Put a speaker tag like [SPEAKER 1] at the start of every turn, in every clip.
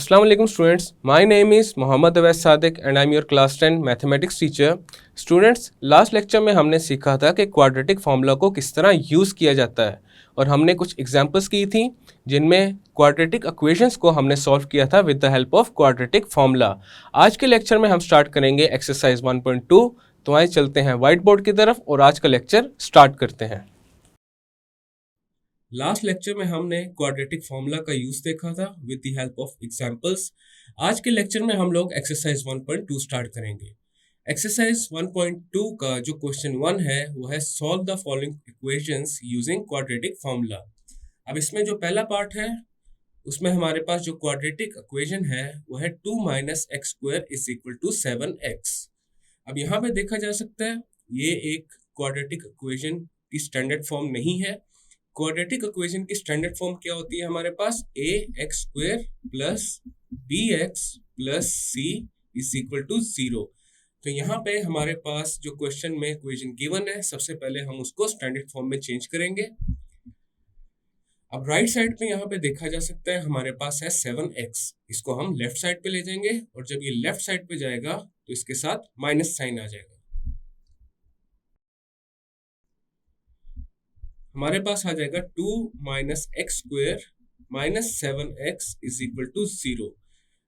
[SPEAKER 1] Assalamu alaikum students. My name is Mohammad Awais Sadiq and I am your class 10 mathematics teacher. Students, last lecture में हमने सीखा था कि quadratic formula को किस तरह यूज़ किया जाता है और हमने कुछ एग्जांपल्स की थी जिनमें क्वाड्रेटिक इक्वेशंस को हमने सॉल्व किया था with the help of quadratic formula. आज के लेक्चर में हम स्टार्ट करेंगे एक्सरसाइज 1.2। तो आइए चलते हैं व्हाइट बोर्ड की तरफ और आज का लेक्चर स्टार्ट करते हैं। लास्ट लेक्चर में हमने क्वाड्रेटिक फार्मूला का यूज देखा था with the help of examples. आज के लेक्चर में हम लोग एक्सरसाइज 1.2 स्टार्ट करेंगे। एक्सरसाइज 1.2 का जो क्वेश्चन 1 है वो है solve the following equations using quadratic formula. अब इसमें जो पहला पार्ट है उसमें हमारे पास जो क्वाड्रेटिक इक्वेशन है वो है 2 - x² = 7x। अब यहाँ पे देखा जा सकता है ये एक क्वाड्रेटिक इक्वेशन की स्टैंडर्ड फॉर्म नहीं है। क्वाड्रेटिक इक्वेशन की स्टैंडर्ड फॉर्म क्या होती है हमारे पास ax² + bx + c = 0। तो यहाँ पे हमारे पास जो क्वेश्चन में इक्वेशन गिवन है सबसे पहले हम उसको स्टैंडर्ड फॉर्म में चेंज करेंगे। अब राइट साइड पे यहाँ पे देखा जा सकता है हमारे पास है 7x, इसको हम लेफ्ट साइड पे ले जाएंगे और जब ये लेफ्ट साइड पे जाएगा तो इसके साथ माइनस साइन आ जाएगा। हमारे पास आ जाएगा 2 - x² - 7x = 0।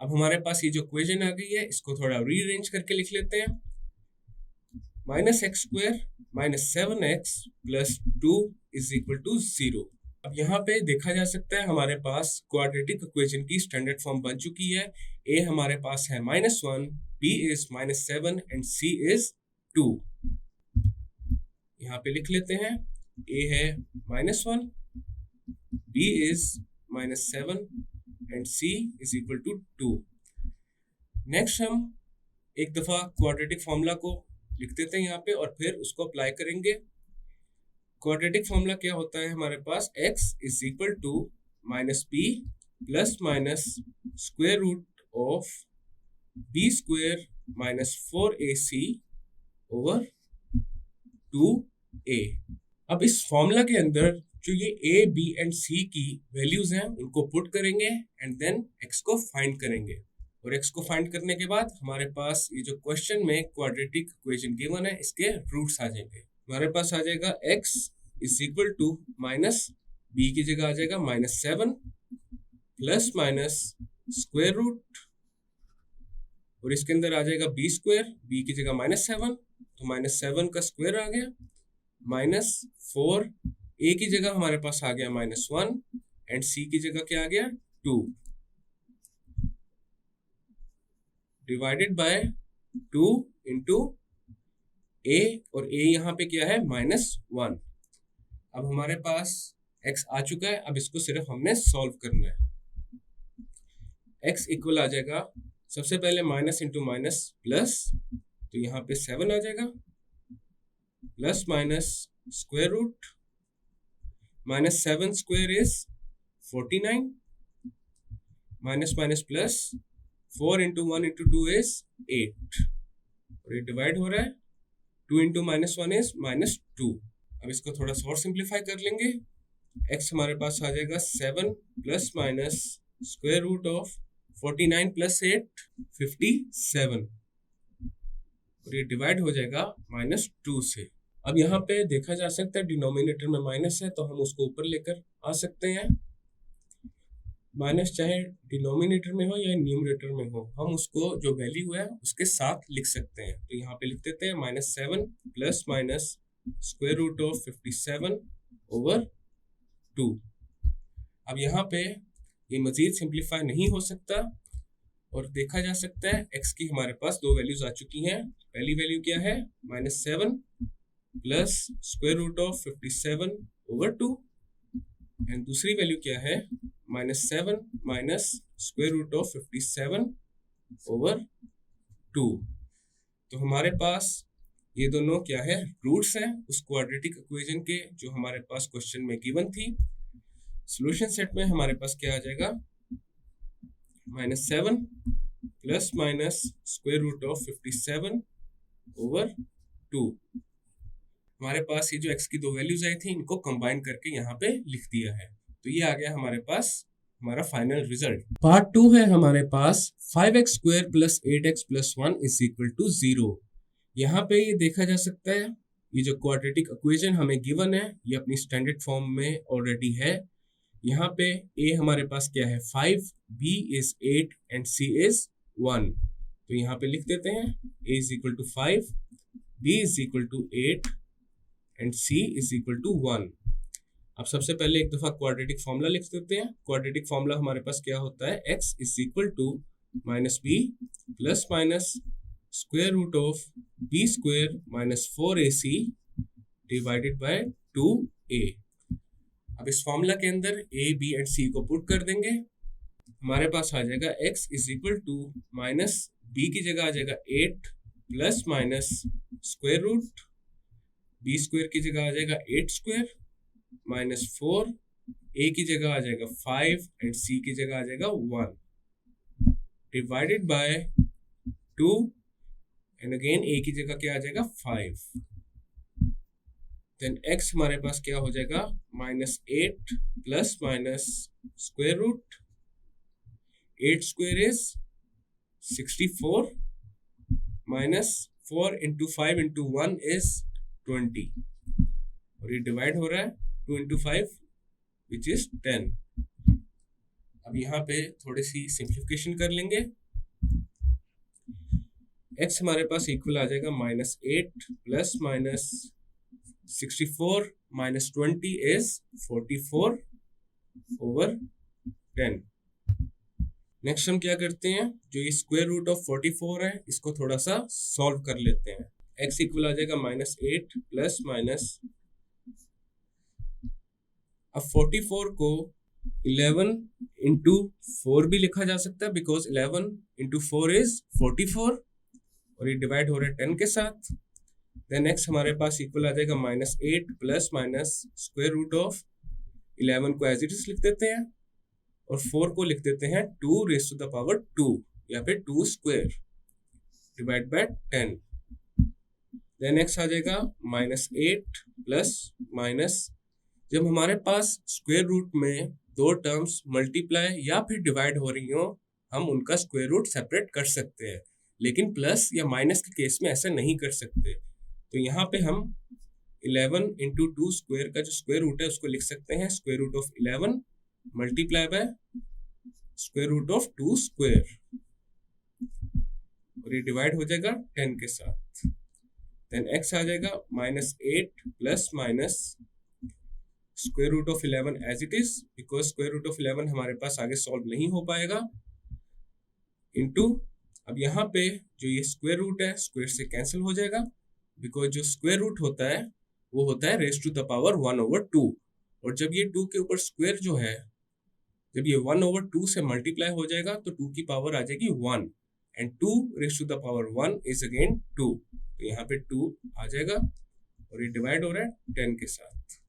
[SPEAKER 1] अब हमारे पास ये जो इक्वेशन आ गई है इसको थोड़ा रीअरेंज करके लिख लेते हैं। -x² - 7x + 2 = 0। अब यहाँ पे देखा जा सकता है हमारे पास क्वाड्रेटिक इक्वेशन की स्टैंडर्ड फॉर्म बन चुकी है। a हमारे पास है -1, b is -7 and c is 2। यहाँ पे लिख लेते हैं a है -1, b is -7 and c = 2। Next हम एक दफा क्वाड्रेटिक फार्मूला को लिख देते हैं यहाँ पे और फिर उसको अप्लाई करेंगे। क्वाड्रेटिक फार्मूला क्या होता है हमारे पास x = -b ± (b² - 4ac / 2a। अब इस फॉर्मूला के अंदर जो ये a, b एंड c की वैल्यूज हैं उनको पुट करेंगे एंड देन x को फाइंड करेंगे और x को फाइंड करने के बाद हमारे पास ये जो क्वेश्चन में क्वाड्रेटिक इक्वेशन गिवन है इसके रूट्स आ जाएंगे। हमारे पास आ जाएगा x = b की जगह आ जाएगा -7 ± और इसके अंदर आ जाएगा b², b की जगह -7 तो -7 का स्क्वायर आ गया -4, a की जगह हमारे पास आ गया -1 एंड c की जगह क्या आ गया 2 डिवाइडेड बाय 2 इंटू a और a यहाँ पे क्या है -1। अब हमारे पास x आ चुका है, अब इसको सिर्फ हमने सॉल्व करना है। x इक्वल आ जाएगा सबसे पहले माइनस इंटू माइनस प्लस, तो यहाँ पे 7 आ जाएगा plus minus square root -7² is 49 minus minus plus 4 into 1 into 2 is 8 और ये डिवाइड हो रहा है 2 इंटू -1 is -2। अब इसको थोड़ा सा और सिंप्लीफाई कर लेंगे। x हमारे पास आ जाएगा 7 plus minus square root of 49 + 8 57 और ये डिवाइड हो जाएगा -2 से। अब यहाँ पे देखा जा सकता है डिनोमिनेटर में माइनस है तो हम उसको ऊपर लेकर आ सकते हैं। माइनस चाहे डिनोमिनेटर में हो या न्यूमरेटर में हो हम उसको जो वैल्यू है उसके साथ लिख सकते हैं। तो यहाँ पे लिख देते हैं -7 plus minus square root of 57/2। अब यहाँ पे ये मजीद सिंप्लीफाई नहीं हो सकता और देखा जा सकता है x की हमारे पास दो वैल्यूज आ चुकी हैं। पहली वैल्यू क्या है -7 plus square root of 57/2 and दूसरी वैल्यू क्या है -7 माइनस स्क्वायर रूट ऑफ 57/2। तो हमारे पास ये दोनों क्या है रूट्स हैं उस क्वाड्रेटिक इक्वेशन के जो हमारे पास क्वेश्चन में गिवन थी। सॉल्यूशन सेट में हमारे पास क्या आ जाएगा -7 plus minus square root of 57/2। हमारे पास ये जो x की दो वैल्यूज आई थी इनको कंबाइन करके यहाँ पे लिख दिया है। तो ये आ गया हमारे पास हमारा फाइनल रिजल्ट। पार्ट 2 है हमारे पास 5x square plus 8x plus 1 is equal to 0। यहाँ पे ये देखा जा सकता है, ये जो क्वाड्रेटिक इक्वेशन हमें गिवन है ये अपनी स्टैंडर्ड फॉर्म में ऑलरेडी है। यहाँ पे a हमारे पास क्या है 5, b is 8 and c is 1। तो यहाँ पे लिख देते हैं a is equal to 5, b is equal to 8 and c is equal to 1। अब सबसे पहले एक दफा क्वाड्रेटिक फॉर्मूला लिख देते हैं। क्वाड्रेटिक फॉर्मूला हमारे पास क्या होता है, x is equal to minus B plus minus square root of B square minus 4ac divided by 2a। अब इस फॉर्मूला के अंदर a, b एंड c को पुट कर देंगे। हमारे पास आ जाएगा x is equal to minus b की जगह आ जाएगा 8 plus minus square root b square की जगह आ जाएगा 8 स्क्वायर माइनस 4, a की जगह आ जाएगा 5 एंड c की जगह आ जाएगा 1 divided by 2 and again a की जगह क्या आ जाएगा 5। देन x हमारे पास क्या हो जाएगा minus 8 plus minus square root 8 square is 64 minus 4 into 5 into 1 is 20 और ये डिवाइड हो रहा है 2 इंटू 5 विच इज 10। अब यहाँ पे थोड़ी सी सिंप्लीफिकेशन कर लेंगे। x हमारे पास इक्वल आ जाएगा minus 8 plus minus 64 minus 20 is 44 over 10। Next हम क्या करते हैं, जो ये स्क्वायर रूट ऑफ 44 है इसको थोड़ा सा सॉल्व कर लेते हैं। x इक्वल आ जाएगा माइनस 8 प्लस माइनस, अब 44 को 11 इंटू 4 भी लिखा जा सकता है बिकॉज 11 इंटू 4 इज 44 और ये डिवाइड हो रहा है 10 के साथ। देन x हमारे पास इक्वल आ जाएगा minus 8 plus minus square root of 11 को एज इट इज लिख देते हैं और 4 को लिख देते हैं 2 रेज टू द पावर 2 या फिर 2 square divide by 10। Then x आ जाएगा माइनस 8 प्लस माइनस, जब हमारे पास स्क्वायर रूट में दो टर्म्स मल्टीप्लाई या फिर डिवाइड हो रही हो हम उनका स्क्वायर रूट सेपरेट कर सकते हैं, लेकिन प्लस या माइनस के केस में ऐसा नहीं कर सकते। तो यहाँ पे हम 11 इंटू 2 स्क्वायर का जो स्क्वायर रूट है उसको लिख सकते हैं square root of 11 multiply by square root of 2 square और ये डिवाइड हो जाएगा 10 के साथ। देन x आ जाएगा minus 8 plus minus square root of 11 as it is because square root of 11 हमारे पास आगे सॉल्व नहीं हो पाएगा इनटू, अब यहाँ पे जो ये स्क्वायर रूट है स्क्वायर से कैंसिल हो जाएगा बिकॉज जो स्क्वायर रूट होता है वो होता है raise to the power 1 over 2 और जब ये 2 के ऊपर स्क्वायर जो है जब ये 1 ओवर 2 से मल्टीप्लाई हो जाएगा तो 2 की पावर आ जाएगी 1 and 2 raise to the power 1 is again 2, तो यहाँ पे 2 आ जाएगा और ये डिवाइड हो रहा है 10 के साथ।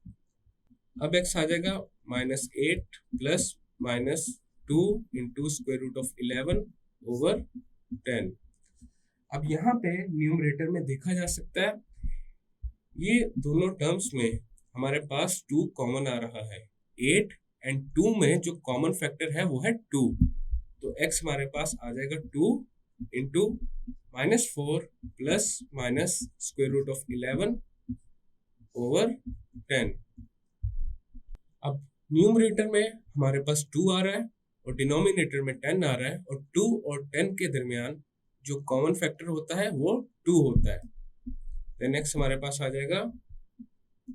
[SPEAKER 1] अब x आ जाएगा minus 8 plus minus 2 into square root of 11 over 10। अब यहाँ पे न्यूमरेटर में देखा जा सकता है ये दोनों टर्म्स में हमारे पास 2 कॉमन आ रहा है। 8 एंड 2 में जो कॉमन फैक्टर है वो है 2, तो x हमारे पास आ जाएगा 2 into minus 4 plus minus square root of 11 over 10। अब न्यूमरेटर में हमारे पास 2 आ रहा है और डिनोमिनेटर में 10 आ रहा है और 2 और 10 के दरमियान जो कॉमन फैक्टर होता है वो 2 होता है। देन x हमारे पास आ जाएगा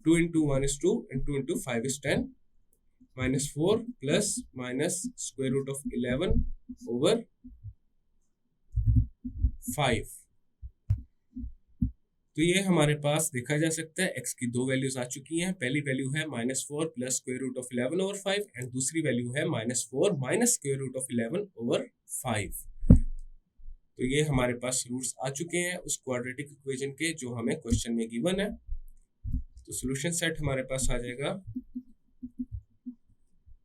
[SPEAKER 1] 2 into 1 is 2 and 2 into 5 is 10 minus 4 plus minus square root of 11 over 5। तो ये हमारे पास देखा जा सकता है x की 2 वैल्यूज आ चुकी हैं। पहली वैल्यू है minus 4 plus square root of 11 over 5 and दूसरी वैल्यू है minus 4 minus square root of 11 over 5। तो ये हमारे पास रूट्स आ चुके हैं उस क्वाड्रेटिक इक्वेशन के जो हमें क्वेश्चन में गिवन है। तो सॉल्यूशन सेट हमारे पास आ जाएगा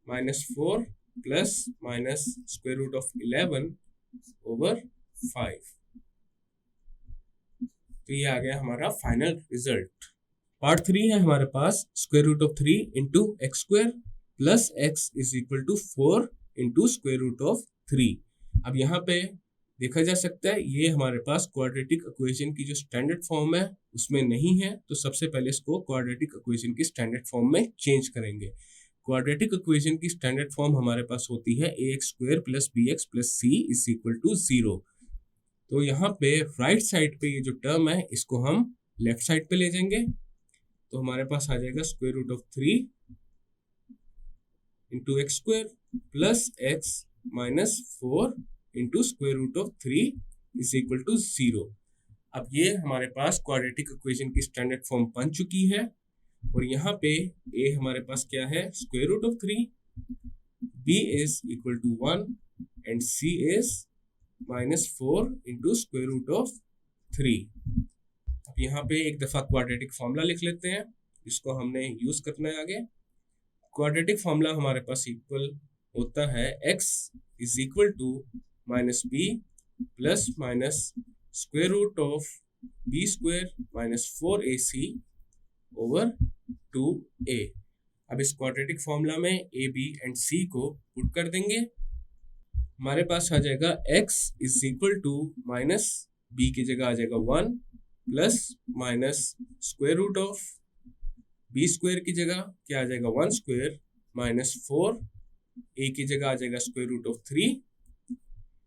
[SPEAKER 1] minus 4 plus minus square root of 11 over 5। तो ये आ गया हमारा फाइनल रिजल्ट। पार्ट 3 है हमारे पास square root of 3 into x square plus x is equal to 4 into square root of 3। अब यहाँ पे देखा जा सकता है ये हमारे पास क्वाड्रेटिक इक्वेशन की जो स्टैंडर्ड फॉर्म है उसमें नहीं है, तो सबसे पहले इसको क्वाड्रेटिक इक्वेशन की स्टैंडर्ड फॉर्म में चेंज करेंगे। क्वाड्रेटिक इक्वेशन की स्टैंडर्ड फॉर्म हमारे पास होती है ax² + bx + c = 0। तो यहाँ पे राइट साइड पे ये जो टर्म है इसको हम लेफ्ट साइड पे ले जाएंगे, तो हमारे पास आ जाएगा square root of 3 into x² plus x minus 4 into square root of 3 = 0। अब ये हमारे पास क्वाड्रेटिक इक्वेशन की स्टैंडर्ड फॉर्म बन चुकी है, और यहाँ पे a हमारे पास क्या है square root of 3, b is equal to 1 and c is -4 into square root of 3। अब यहाँ पे एक दफ़ा क्वाड्रेटिक फॉर्मूला लिख लेते हैं, इसको हमने यूज़ करना है आगे। क्वाड्रेटिक फॉर्मूला हमारे पास इक्वल होता है x is equal to -b plus minus square root of b² minus 4ac over 2a। अब इस क्वाड्रेटिक फॉर्मूला में a, b एंड c को पुट कर देंगे। हमारे पास आ जाएगा x is equal to minus b की जगह आ जाएगा 1 plus minus square root of b² की जगह क्या आ जाएगा 1² माइनस 4, a की जगह आ जाएगा square root of 3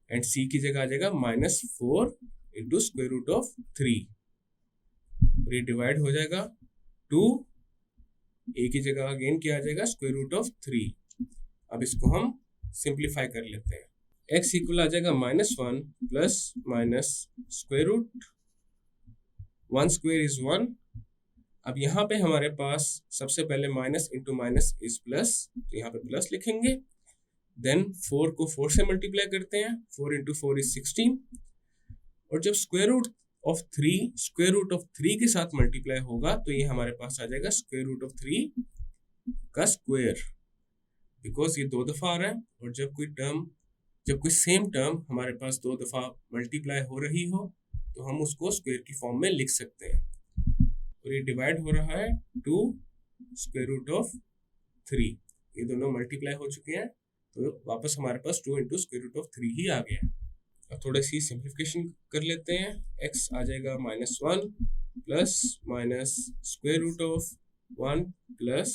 [SPEAKER 1] and c की जगह आ जाएगा -4 इंटू स्क्वायर रूट ऑफ 3। और ये डिवाइड हो जाएगा 2, a की जगह अगेन क्या आ जाएगा स्क्वायर रूट ऑफ 3। अब इसको हम सिंप्लीफाई कर लेते हैं। x इक्वल आ जाएगा -1 plus minus square root 1² is 1। अब यहाँ पे हमारे पास सबसे पहले minus into minus is plus, तो यहाँ पे प्लस लिखेंगे। देन 4 को 4 से मल्टीप्लाई करते हैं, 4 इंटू 4 इज 16। और जब स्क्वायर रूट ऑफ 3 के साथ मल्टीप्लाई होगा तो ये हमारे पास आ जाएगा स्क्वायर रूट ऑफ 3 का स्क्वायर, बिकॉज ये 2 दफ़ा आ रहा है। और जब कोई सेम टर्म हमारे पास 2 दफ़ा मल्टीप्लाई हो रही हो तो हम उसको स्क्वायर की फॉर्म में लिख सकते हैं। और ये डिवाइड हो रहा है 2 स्क्वायर रूट ऑफ 3, ये दोनों मल्टीप्लाई हो चुके हैं, तो वापस हमारे पास 2 इंटू स्क्वायर रूट ऑफ 3 ही आ गया है। अब थोड़ी सी सिंप्लीफिकेशन कर लेते हैं। x आ जाएगा -1 plus minus square root of 1 plus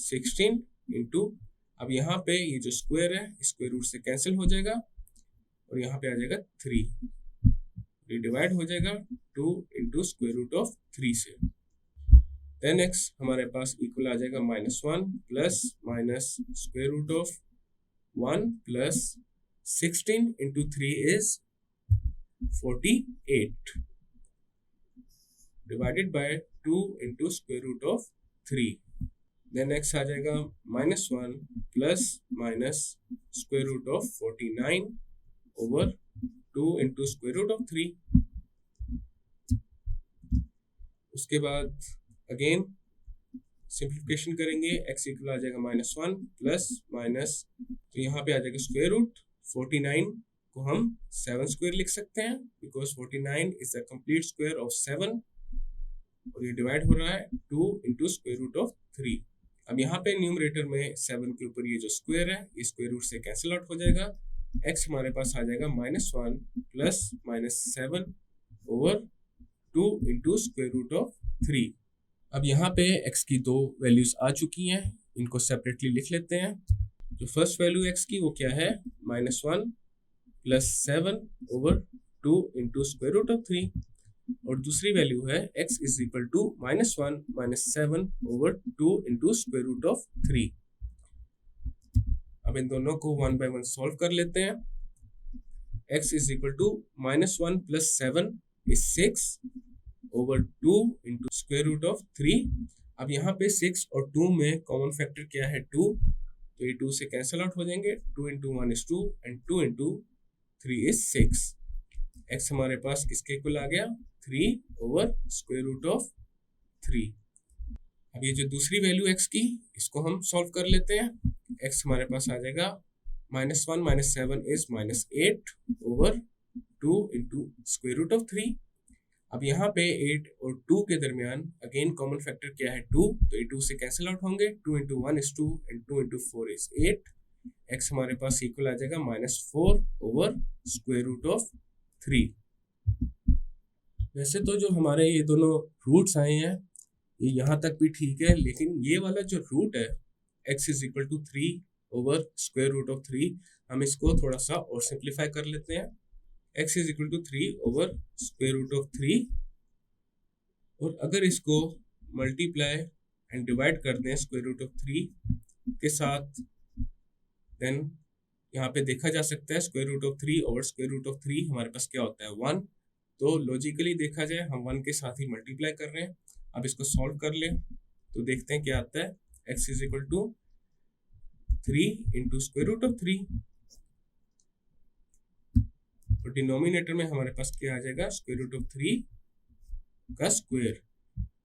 [SPEAKER 1] 16 into, अब यहाँ पे ये जो स्क्वायर है स्क्वायर रूट से कैंसिल हो जाएगा और यहाँ पे आ जाएगा 3, ये डिवाइड हो जाएगा 2 इंटू स्क्वायर रूट ऑफ 3 से। देन x हमारे पास इक्वल आ जाएगा -1 plus minus square root of 1 plus 16 into 3 is 48 divided by 2 into square root of 3. Then x आ जाएगा -1 plus minus square root of 49 over 2 into square root of 3. उसके बाद again simplification करेंगे, x equal आ जाएगा -1 plus minus, तो यहाँ पे आ जाएगा स्क्वायर रूट 49 को हम 7² लिख सकते हैं, because 49 is the complete square of 7, और ये डिवाइड हो रहा है 2 इंटू स्क्वायर रूट ऑफ 3। अब यहाँ पे न्यूमरेटर में 7 के ऊपर ये जो स्क्वायर है ये स्क्वायर रूट से कैंसिल आउट हो जाएगा। x हमारे पास आ जाएगा -1 plus minus 7 over 2 into square root of 3। अब यहाँ पे x की 2 वैल्यूज आ चुकी हैं, इनको सेपरेटली लिख लेते हैं। जो फर्स्ट वैल्यू x की वो क्या है -1 plus 7 over 2 into square root of 3, और दूसरी वैल्यू है x is equal to -1 minus 7 over 2 into square root of 3। अब इन दोनों को 1 बाय 1 सॉल्व कर लेते हैं। x is equal to -1 plus 7 is 6 over 2 into square root of 3। अब यहाँ पे 6 और 2 में कॉमन फैक्टर क्या है 2, तो ये 2 से कैंसिल आउट हो जाएंगे। 2 into 1 is 2 and 2 into 3 is 6। x हमारे पास किसके इक्वल आ गया 3 ओवर स्क्वायर रूट ऑफ 3। अब ये जो दूसरी वैल्यू x की इसको हम सॉल्व कर लेते हैं। x हमारे पास आ जाएगा -1 minus 7 is -8 over 2 into square root of 3। अब यहाँ पे 8 और 2 के दरमियान अगेन कॉमन फैक्टर क्या है 2, तो ये 2 से कैंसिल आउट होंगे। 2 into 1 is 2 and 2 into 4 is 8। x हमारे पास इक्वल आ जाएगा -4/√3। वैसे तो जो हमारे ये दोनों रूट्स आए हैं ये यहाँ तक भी ठीक है, लेकिन ये वाला जो रूट है x = 3/√3, हम इसको थोड़ा सा और सिंप्लीफाई कर लेते हैं। x = 3/√3, और अगर इसको मल्टीप्लाई एंड डिवाइड कर दें √3 के साथ, देन यहाँ पे देखा जा सकता है √3/√3 हमारे पास क्या होता है 1। तो लॉजिकली देखा जाए हम 1 के साथ ही मल्टीप्लाई कर रहे हैं। अब इसको सॉल्व कर लें तो देखते हैं क्या आता है। x = 3 × √3, और डिनोमिनेटर में हमारे पास क्या आ जाएगा √3 का स्क्वायर।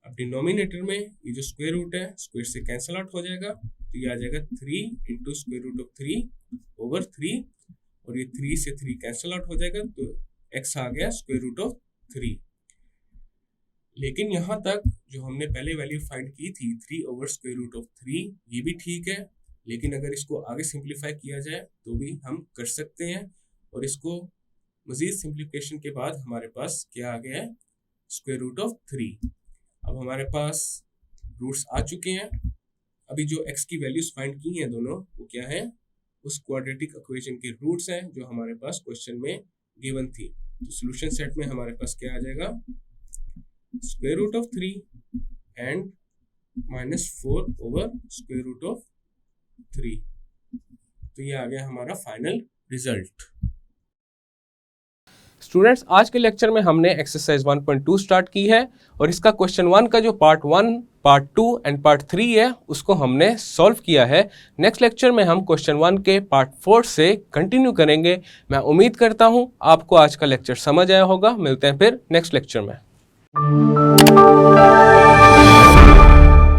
[SPEAKER 1] अब डिनोमिनेटर में ये जो स्क्वायर रूट है स्क्वायर से कैंसिल आउट हो जाएगा, तो ये आ जाएगा 3 × √3/3, और ये 3 से 3 कैंसिल आउट हो जाएगा, तो x आ गया √3। लेकिन यहाँ तक जो हमने पहले वैल्यू फाइंड की थी 3/√3, ये भी ठीक है, लेकिन अगर इसको आगे सिंप्लीफाई किया जाए तो भी हम कर सकते हैं। और इसको मजीद सिंप्लीफिकेशन के बाद हमारे पास क्या आ गया है √3। अब हमारे पास रूट्स आ चुके हैं। अभी जो x की वैल्यूज फाइंड की हैं दोनों, वो क्या है, उस क्वाड्रेटिक इक्वेशन के रूट्स हैं जो हमारे पास क्वेश्चन में गिवन थी। तो सॉल्यूशन सेट में हमारे पास क्या आ जाएगा √3 एंड -4/√3। तो ये आ गया हमारा फाइनल रिजल्ट। स्टूडेंट्स, आज के लेक्चर में हमने एक्सरसाइज 1.2 स्टार्ट की है, और इसका क्वेश्चन 1 का जो पार्ट 1, पार्ट 2 एंड पार्ट 3 है उसको हमने सॉल्व किया है। नेक्स्ट लेक्चर में हम क्वेश्चन 1 के पार्ट 4 से कंटिन्यू करेंगे। मैं उम्मीद करता हूँ आपको आज का लेक्चर समझ आया होगा। मिलते हैं फिर नेक्स्ट लेक्चर में।